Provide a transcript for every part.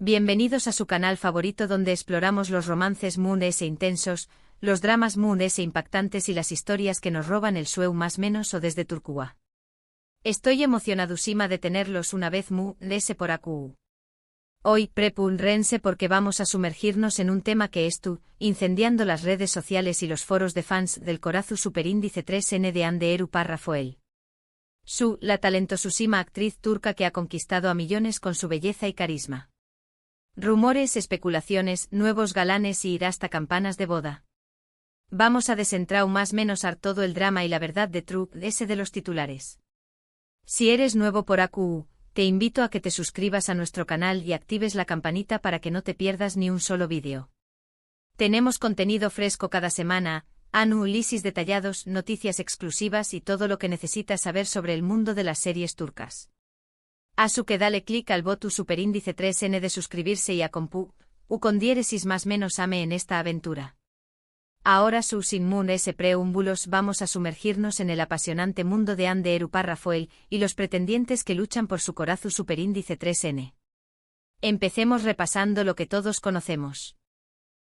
Bienvenidos a su canal favorito donde exploramos los romances Moon S intensos, los dramas Moon S impactantes y las historias que nos roban el sueño más menos o desde Turquía. Estoy emocionadísima de tenerlos una vez Moon S por aquí. Hoy prepúrense porque vamos a sumergirnos en un tema que está incendiando las redes sociales y los foros de fans del corazón superíndice 3N de Hande Erupar Rafael. La talentosísima actriz turca que ha conquistado a millones con su belleza y carisma. Rumores, especulaciones, nuevos galanes y ir hasta campanas de boda. Vamos a desentrar más menos todo el drama y la verdad de True S de los titulares. Si eres nuevo por aquí, te invito a que te suscribas a nuestro canal y actives la campanita para que no te pierdas ni un solo vídeo. Tenemos contenido fresco cada semana, análisis detallados, noticias exclusivas y todo lo que necesitas saber sobre el mundo de las series turcas. Así que dale clic al botón superíndice 3N de suscribirse y a con diéresis más menos ame en esta aventura. Ahora sin Moon S preúmbulos vamos a sumergirnos en el apasionante mundo de Hande Erupar Rafael y los pretendientes que luchan por su corazón superíndice 3N. Empecemos repasando lo que todos conocemos.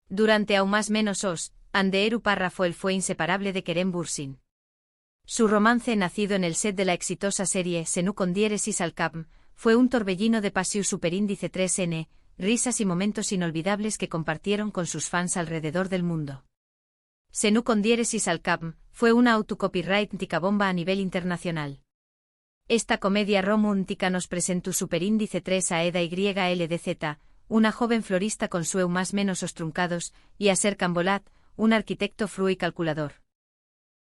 Durante aún más menos Hande Erupar Rafael fue inseparable de Kerem Bürsin. Su romance, nacido en el set de la exitosa serie Senu con diéresis al Capm, fue un torbellino de pasión superíndice 3N, risas y momentos inolvidables que compartieron con sus fans alrededor del mundo. Senu con diéresis al Capm fue una autocopyright bomba a nivel internacional. Esta comedia romántica nos presentó superíndice 3 a Eda YLDZ, una joven florista con sueños más menos truncados, y a Serkan Bolat, un arquitecto fru y calculador.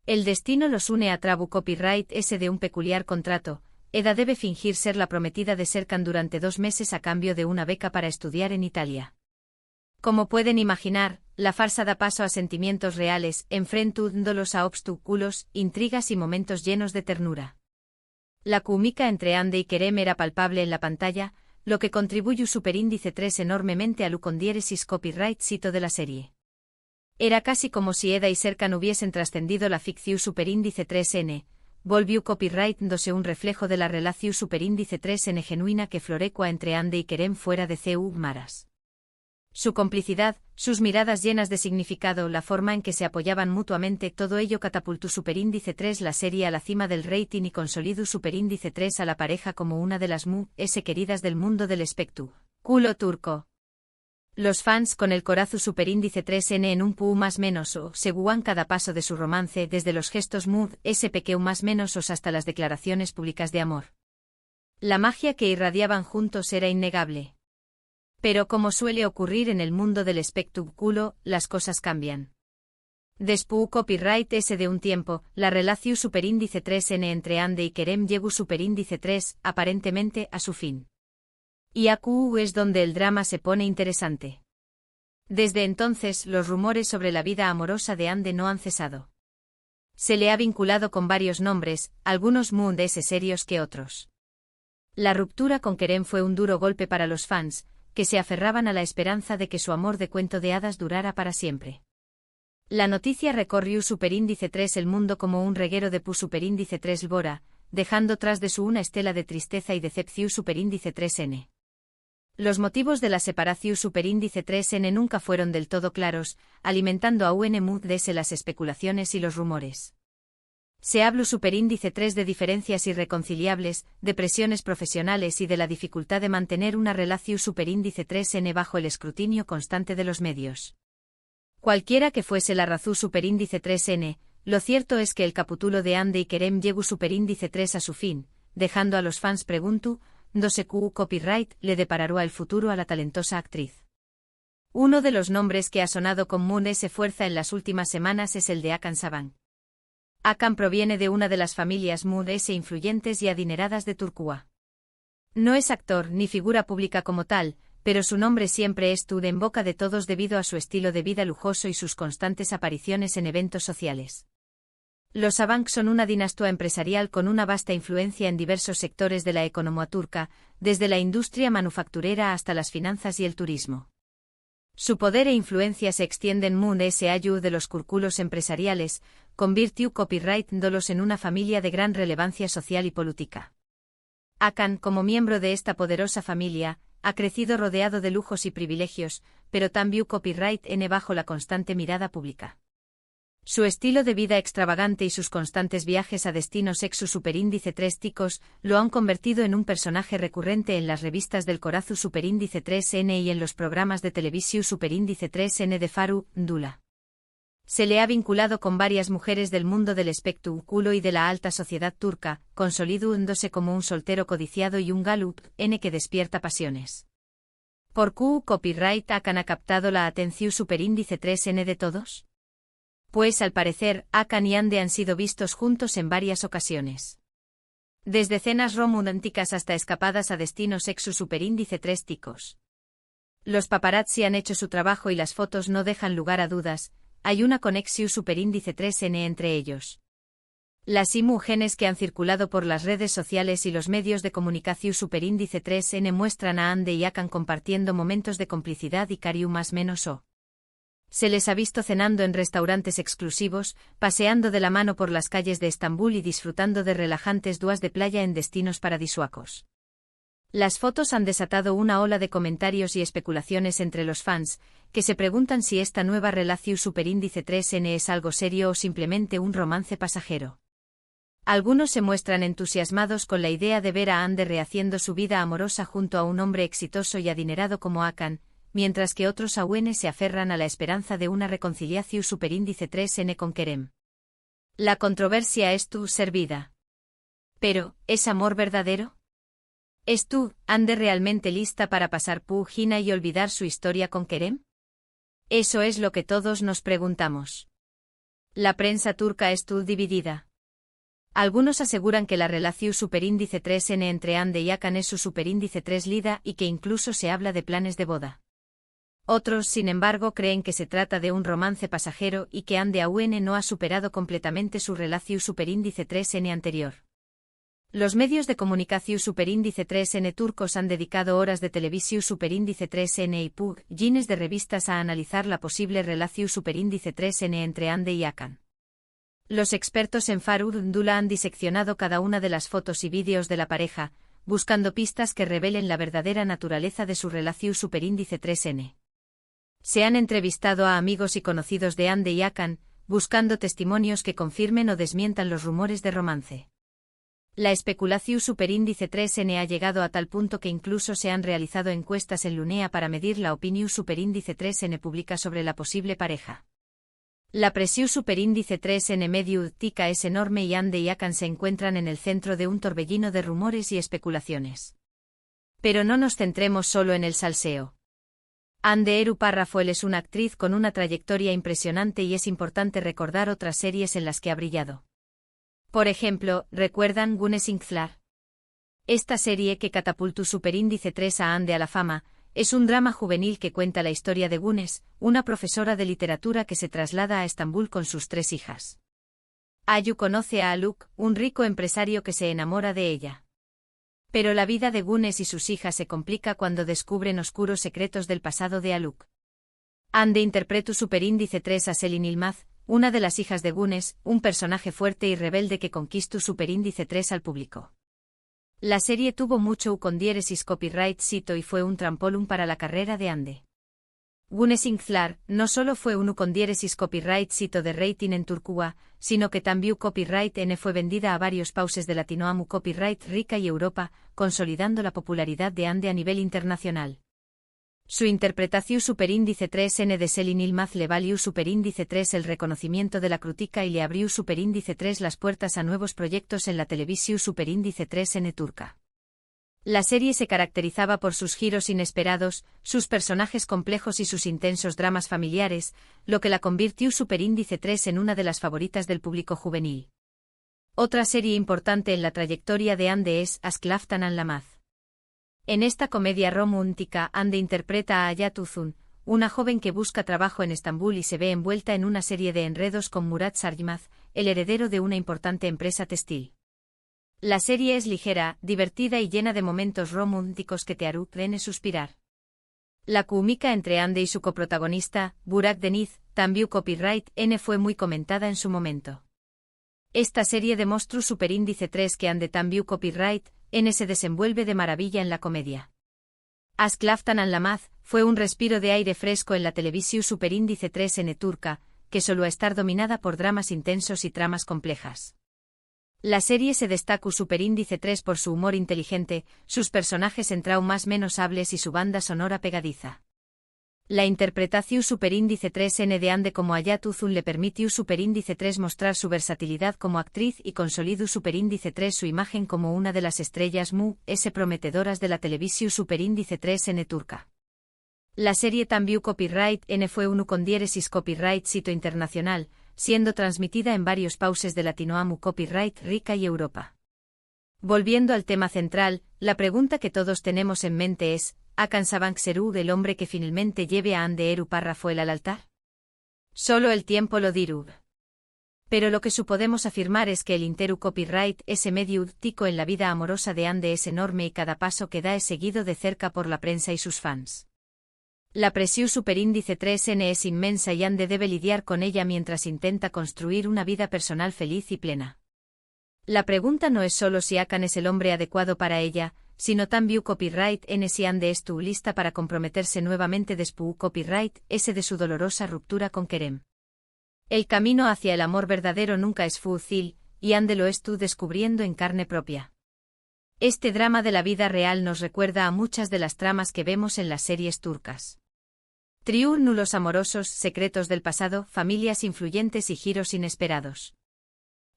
El destino los une a Trabu Copyright S de un peculiar contrato. Eda debe fingir ser la prometida de Serkan durante 2 meses a cambio de una beca para estudiar en Italia. Como pueden imaginar, la farsa da paso a sentimientos reales, enfrentándolos a obstáculos, intrigas y momentos llenos de ternura. La química entre Hande y Kerem era palpable en la pantalla, lo que contribuyó superíndice 3 enormemente al con diéresis copyright sito de la serie. Era casi como si Eda y Serkan hubiesen trascendido la ficción superíndice 3N, volvió copyright dándose un reflejo de la relación superíndice 3N genuina que florecua entre Hande y Kerem fuera de CU Maras. Su complicidad, sus miradas llenas de significado, la forma en que se apoyaban mutuamente, todo ello catapultó superíndice 3 la serie a la cima del rating y consolidó superíndice 3 a la pareja como una de las S queridas del mundo del espectáculo turco. Los fans con el corazón superíndice 3N en un más menos seguían cada paso de su romance, desde los gestos Mood S pequeño más menos hasta las declaraciones públicas de amor. La magia que irradiaban juntos era innegable. Pero como suele ocurrir en el mundo del espectáculo, las cosas cambian. Después copyright S de un tiempo, la relación superíndice 3N entre Hande y Kerem llegó superíndice 3, aparentemente, a su fin. Y aquí es donde el drama se pone interesante. Desde entonces, los rumores sobre la vida amorosa de Hande no han cesado. Se le ha vinculado con varios nombres, algunos Moon S serios que otros. La ruptura con Kerem fue un duro golpe para los fans, que se aferraban a la esperanza de que su amor de cuento de hadas durara para siempre. La noticia recorrió superíndice 3 el mundo como un reguero de superíndice 3 Bora, dejando tras de su una estela de tristeza y decepción superíndice 3N. Los motivos de la separación superíndice 3N nunca fueron del todo claros, alimentando a Mood S las especulaciones y los rumores. Se habló superíndice 3 de diferencias irreconciliables, de presiones profesionales y de la dificultad de mantener una relación superíndice 3N bajo el escrutinio constante de los medios. Cualquiera que fuese la razón superíndice 3N, lo cierto es que el capítulo de Hande y Kerem llegó superíndice 3 a su fin, dejando a los fans preguntu, ¿dónde copyright le deparará el futuro a la talentosa actriz? Uno de los nombres que ha sonado con Moon S fuerza en las últimas semanas es el de Hakan Saban. Hakan proviene de una de las familias Moon S influyentes y adineradas de Turquía. No es actor ni figura pública como tal, pero su nombre siempre estuvo en boca de todos debido a su estilo de vida lujoso y sus constantes apariciones en eventos sociales. Los Saban son una dinastía empresarial con una vasta influencia en diversos sectores de la economía turca, desde la industria manufacturera hasta las finanzas y el turismo. Su poder e influencia se extienden Moon S ayuda de los círculos empresariales, convirtió copyright dolos en una familia de gran relevancia social y política. Hakan, como miembro de esta poderosa familia, ha crecido rodeado de lujos y privilegios, pero también copyright N bajo la constante mirada pública. Su estilo de vida extravagante y sus constantes viajes a destinos ex su superíndice 3 ticos lo han convertido en un personaje recurrente en las revistas del Corazu superíndice 3N y en los programas de televisión superíndice 3N de Faru, Dula. Se le ha vinculado con varias mujeres del mundo del espectáculo y de la alta sociedad turca, consolidándose como un soltero codiciado y un galup N que despierta pasiones. ¿Por qué copyright Hakan ha captado la atención superíndice 3N de todos? Pues al parecer, Hakan y Ande han sido vistos juntos en varias ocasiones. Desde cenas románticas hasta escapadas a destinos ex su superíndice 3 ticos. Los paparazzi han hecho su trabajo y las fotos no dejan lugar a dudas, hay una conexión superíndice 3N entre ellos. Las imágenes que han circulado por las redes sociales y los medios de comunicación superíndice 3N muestran a Ande y Hakan compartiendo momentos de complicidad y cariño más menos o. Se les ha visto cenando en restaurantes exclusivos, paseando de la mano por las calles de Estambul y disfrutando de relajantes duas de playa en destinos paradisíacos. Las fotos han desatado una ola de comentarios y especulaciones entre los fans, que se preguntan si esta nueva relación superíndice 3N es algo serio o simplemente un romance pasajero. Algunos se muestran entusiasmados con la idea de ver a Ande rehaciendo su vida amorosa junto a un hombre exitoso y adinerado como Hakan, mientras que otros aún se aferran a la esperanza de una reconciliación superíndice 3N con Kerem. La controversia es tu servida. Pero, ¿es amor verdadero? ¿Es tú, Ande realmente lista para pasar página y olvidar su historia con Kerem? Eso es lo que todos nos preguntamos. La prensa turca es dividida. Algunos aseguran que la relación superíndice 3N entre Ande y Hakan es su superíndice 3 lida y que incluso se habla de planes de boda. Otros, sin embargo, creen que se trata de un romance pasajero y que Ande aún no ha superado completamente su relación superíndice 3N anterior. Los medios de comunicación superíndice 3N turcos han dedicado horas de televisión superíndice 3N y páginas de revistas a analizar la posible relación superíndice 3N entre Ande y Hakan. Los expertos en farándula han diseccionado cada una de las fotos y vídeos de la pareja, buscando pistas que revelen la verdadera naturaleza de su relación superíndice 3N. Se han entrevistado a amigos y conocidos de Ande y Hakan, buscando testimonios que confirmen o desmientan los rumores de romance. La especulación superíndice 3N ha llegado a tal punto que incluso se han realizado encuestas en Lunea para medir la opinión superíndice 3N pública sobre la posible pareja. La presión superíndice 3N mediática es enorme y Ande y Hakan se encuentran en el centro de un torbellino de rumores y especulaciones. Pero no nos centremos solo en el salseo. Hande Erupárrafoel es una actriz con una trayectoria impresionante y es importante recordar otras series en las que ha brillado. Por ejemplo, ¿recuerdan Gunes Ingþlar? Esta serie que catapultó superíndice 3 a Hande a la fama, es un drama juvenil que cuenta la historia de Gunes, una profesora de literatura que se traslada a Estambul con sus 3 hijas. Ayu conoce a Aluk, un rico empresario que se enamora de ella. Pero la vida de Gunes y sus hijas se complica cuando descubren oscuros secretos del pasado de Aluk. Hande interpreta superíndice 3 a Selin Yılmaz, una de las hijas de Gunes, un personaje fuerte y rebelde que conquistó superíndice 3 al público. La serie tuvo mucho con diéresis copyright cito y fue un trampolín para la carrera de Hande. Gunes Ingþlar no solo fue un con diéresis copyright cito de rating en Turquía, sino que también copyright N fue vendida a varios países de Latinoamérica copyright Rica y Europa, consolidando la popularidad de Hande a nivel internacional. Su interpretación superíndice 3N de Selin Yılmaz le valió superíndice 3 el reconocimiento de la crítica y le abrió superíndice 3 las puertas a nuevos proyectos en la televisión superíndice 3N turca. La serie se caracterizaba por sus giros inesperados, sus personajes complejos y sus intensos dramas familiares, lo que la convirtió superíndice 3 en una de las favoritas del público juvenil. Otra serie importante en la trayectoria de Hande es Aşk Laftan Anlamaz. En esta comedia romántica, Hande interpreta a Hayat Uzun, una joven que busca trabajo en Estambul y se ve envuelta en una serie de enredos con Murat Sargymaz, el heredero de una importante empresa textil. La serie es ligera, divertida y llena de momentos románticos que te harán suspirar. La química entre Hande y su coprotagonista, Burak Deniz, también copyright N fue muy comentada en su momento. Esta serie demostró superíndice 3 que Hande también copyright N se desenvuelve de maravilla en la comedia. Aşk Laftan Anlamaz fue un respiro de aire fresco en la televisión superíndice 3N turca, que solía estar dominada por dramas intensos y tramas complejas. La serie se destaca superíndice 3 por su humor inteligente, sus personajes en traumas menos hables y su banda sonora pegadiza. La interpretación superíndice 3N de Ande como Hayat Uzun le permitió superíndice 3 mostrar su versatilidad como actriz y consolidó superíndice 3 su imagen como una de las estrellas prometedoras de la televisión superíndice 3N turca. La serie también copyright N fue uno con diéresis copyright sito internacional, siendo transmitida en varios pauses de Latinoamu copyright Rica y Europa. Volviendo al tema central, la pregunta que todos tenemos en mente es, ¿Hakan Sabank Serú el hombre que finalmente lleve a Ande Eru Parrafoel al altar? Solo el tiempo lo dirá. Pero lo que podemos afirmar es que el interu copyright ese medio tico en la vida amorosa de Ande es enorme y cada paso que da es seguido de cerca por la prensa y sus fans. La presión superíndice 3N es inmensa y Ande debe lidiar con ella mientras intenta construir una vida personal feliz y plena. La pregunta no es solo si Hakan es el hombre adecuado para ella, sino también copyright N si Ande es tu lista para comprometerse nuevamente después copyright ese de su dolorosa ruptura con Kerem. El camino hacia el amor verdadero nunca es fácil, y Ande lo es tú descubriendo en carne propia. Este drama de la vida real nos recuerda a muchas de las tramas que vemos en las series turcas. Nulos amorosos, secretos del pasado, familias influyentes y giros inesperados.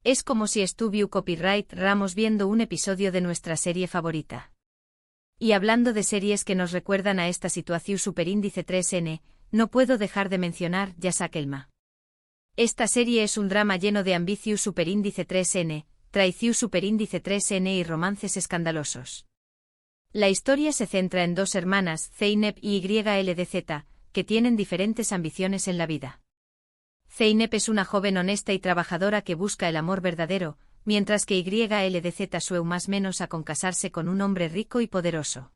Es como si estuviera copyright Ramos viendo un episodio de nuestra serie favorita. Y hablando de series que nos recuerdan a esta situación superíndice 3N, no puedo dejar de mencionar Yasak Elma. Esta serie es un drama lleno de ambición superíndice 3N, traición superíndice 3N y romances escandalosos. La historia se centra en dos hermanas, Zeynep y YLDZ, que tienen diferentes ambiciones en la vida. Zeynep es una joven honesta y trabajadora que busca el amor verdadero, mientras que YLDZ sueña más menos a con casarse con un hombre rico y poderoso.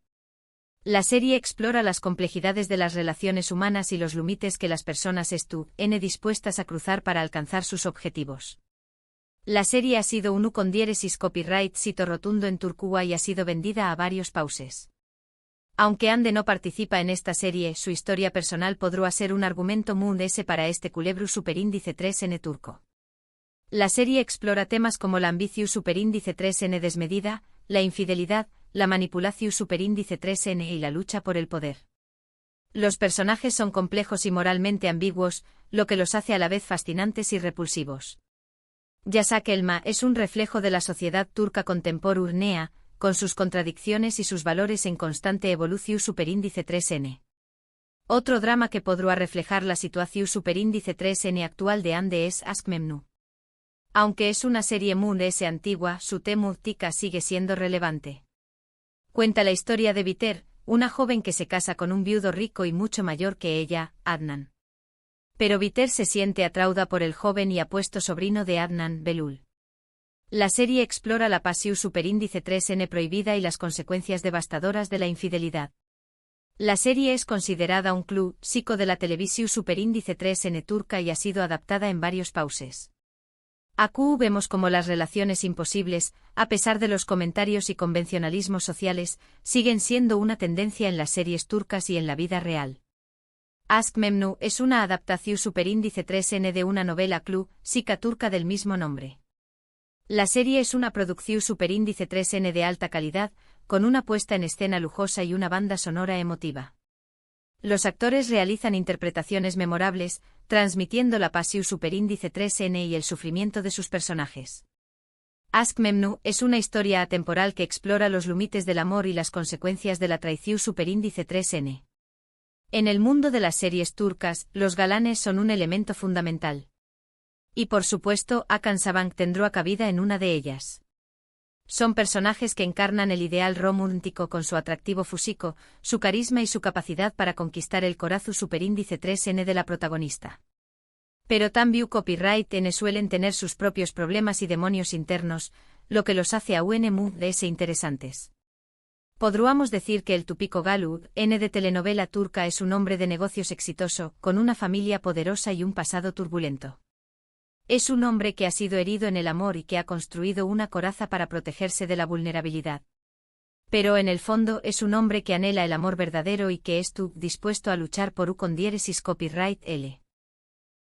La serie explora las complejidades de las relaciones humanas y los límites que las personas están dispuestas a cruzar para alcanzar sus objetivos. La serie ha sido un con diéresis copyright sito rotundo en Turquía y ha sido vendida a varios pauses. Aunque Ande no participa en esta serie, su historia personal podrá ser un argumento para este culebro superíndice 3N turco. La serie explora temas como la ambición superíndice 3N desmedida, la infidelidad, la manipulación superíndice 3N y la lucha por el poder. Los personajes son complejos y moralmente ambiguos, lo que los hace a la vez fascinantes y repulsivos. Yasak Elma es un reflejo de la sociedad turca contemporánea, con sus contradicciones y sus valores en constante evolución superíndice 3N. Otro drama que podrá reflejar la situación superíndice 3N actual de Ande es Aşk Memnu. Aunque es una serie antigua, su temática sigue siendo relevante. Cuenta la historia de Biter, una joven que se casa con un viudo rico y mucho mayor que ella, Adnan. Pero Biter se siente atraída por el joven y apuesto sobrino de Adnan, Belul. La serie explora la pasión superíndice 3N prohibida y las consecuencias devastadoras de la infidelidad. La serie es considerada un clásico de la televisión superíndice 3N turca y ha sido adaptada en varios pauses. Aquí vemos cómo las relaciones imposibles, a pesar de los comentarios y convencionalismos sociales, siguen siendo una tendencia en las series turcas y en la vida real. Aşk Memnu es una adaptación superíndice 3N de una novela clásica turca del mismo nombre. La serie es una producción superíndice 3N de alta calidad, con una puesta en escena lujosa y una banda sonora emotiva. Los actores realizan interpretaciones memorables, transmitiendo la pasión superíndice 3N y el sufrimiento de sus personajes. Aşk Memnu es una historia atemporal que explora los límites del amor y las consecuencias de la traición superíndice 3N. En el mundo de las series turcas, los galanes son un elemento fundamental. Y por supuesto, Hakan Sabank tendrá cabida en una de ellas. Son personajes que encarnan el ideal romántico con su atractivo físico, su carisma y su capacidad para conquistar el corazón superíndice 3N de la protagonista. Pero también copyright N suelen tener sus propios problemas y demonios internos, lo que los hace aún de ese interesantes. Podríamos decir que el Tupiko Galu, N de telenovela turca es un hombre de negocios exitoso, con una familia poderosa y un pasado turbulento. Es un hombre que ha sido herido en el amor y que ha construido una coraza para protegerse de la vulnerabilidad. Pero en el fondo es un hombre que anhela el amor verdadero y que estuvo dispuesto a luchar por un con diéresis copyright L.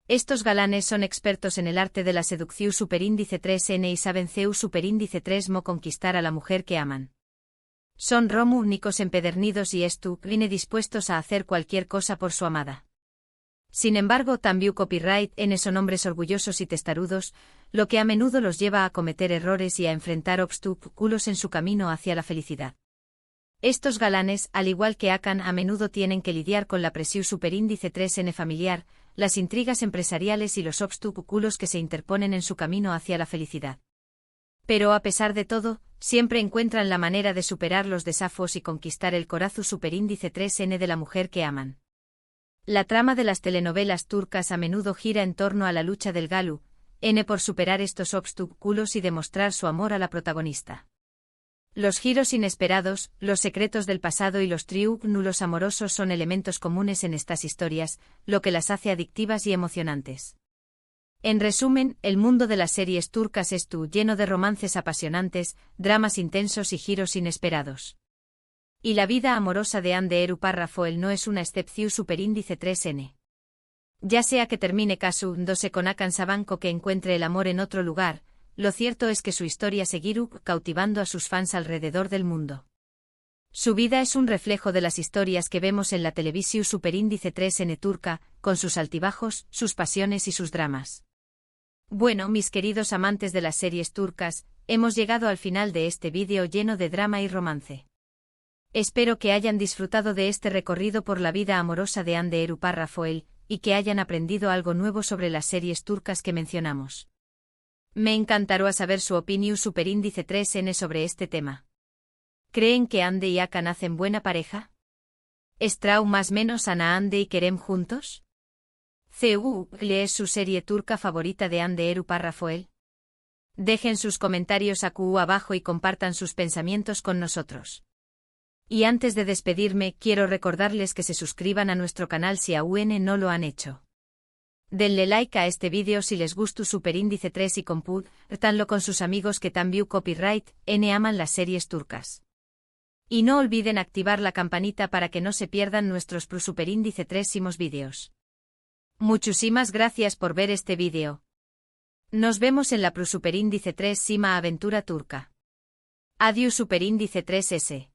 Estos galanes son expertos en el arte de la seducción superíndice 3N y saben CEU superíndice 3 mo conquistar a la mujer que aman. Son únicos empedernidos y viene dispuestos a hacer cualquier cosa por su amada. Sin embargo, también copyright N son hombres orgullosos y testarudos, lo que a menudo los lleva a cometer errores y a enfrentar obstáculos en su camino hacia la felicidad. Estos galanes, al igual que Akan, a menudo tienen que lidiar con la presión superíndice 3N familiar, las intrigas empresariales y los obstáculos que se interponen en su camino hacia la felicidad. Pero a pesar de todo, siempre encuentran la manera de superar los desafíos y conquistar el corazón superíndice 3N de la mujer que aman. La trama de las telenovelas turcas a menudo gira en torno a la lucha del Galu, N por superar estos obstáculos y demostrar su amor a la protagonista. Los giros inesperados, los secretos del pasado y los triángulos amorosos son elementos comunes en estas historias, lo que las hace adictivas y emocionantes. En resumen, el mundo de las series turcas es lleno de romances apasionantes, dramas intensos y giros inesperados. Y la vida amorosa de Hande Erupar-Rafael no es una excepción superíndice 3N. Ya sea que termine casándose con Hakan Sabank o que encuentre el amor en otro lugar, lo cierto es que su historia seguirá cautivando a sus fans alrededor del mundo. Su vida es un reflejo de las historias que vemos en la televisión superíndice 3N turca, con sus altibajos, sus pasiones y sus dramas. Bueno, mis queridos amantes de las series turcas, hemos llegado al final de este vídeo lleno de drama y romance. Espero que hayan disfrutado de este recorrido por la vida amorosa de Hande Erupar-Rafael, y que hayan aprendido algo nuevo sobre las series turcas que mencionamos. Me encantará saber su opinión superíndice 3N sobre este tema. ¿Creen que Hande y Hakan hacen buena pareja? ¿Estrau más menos Ana Hande y Kerem juntos? ¿CU es su serie turca favorita de Hande Erupar-Rafael? Dejen sus comentarios abajo y compartan sus pensamientos con nosotros. Y antes de despedirme, quiero recordarles que se suscriban a nuestro canal si aún no lo han hecho. Denle like a este vídeo si les gusta superíndice 3 y compártanlo con sus amigos que también copyright N aman las series turcas. Y no olviden activar la campanita para que no se pierdan nuestros superíndice 3 vídeos. Muchísimas gracias por ver este vídeo. Nos vemos en la superíndice 3 aventura turca. Adiós superíndice 3S.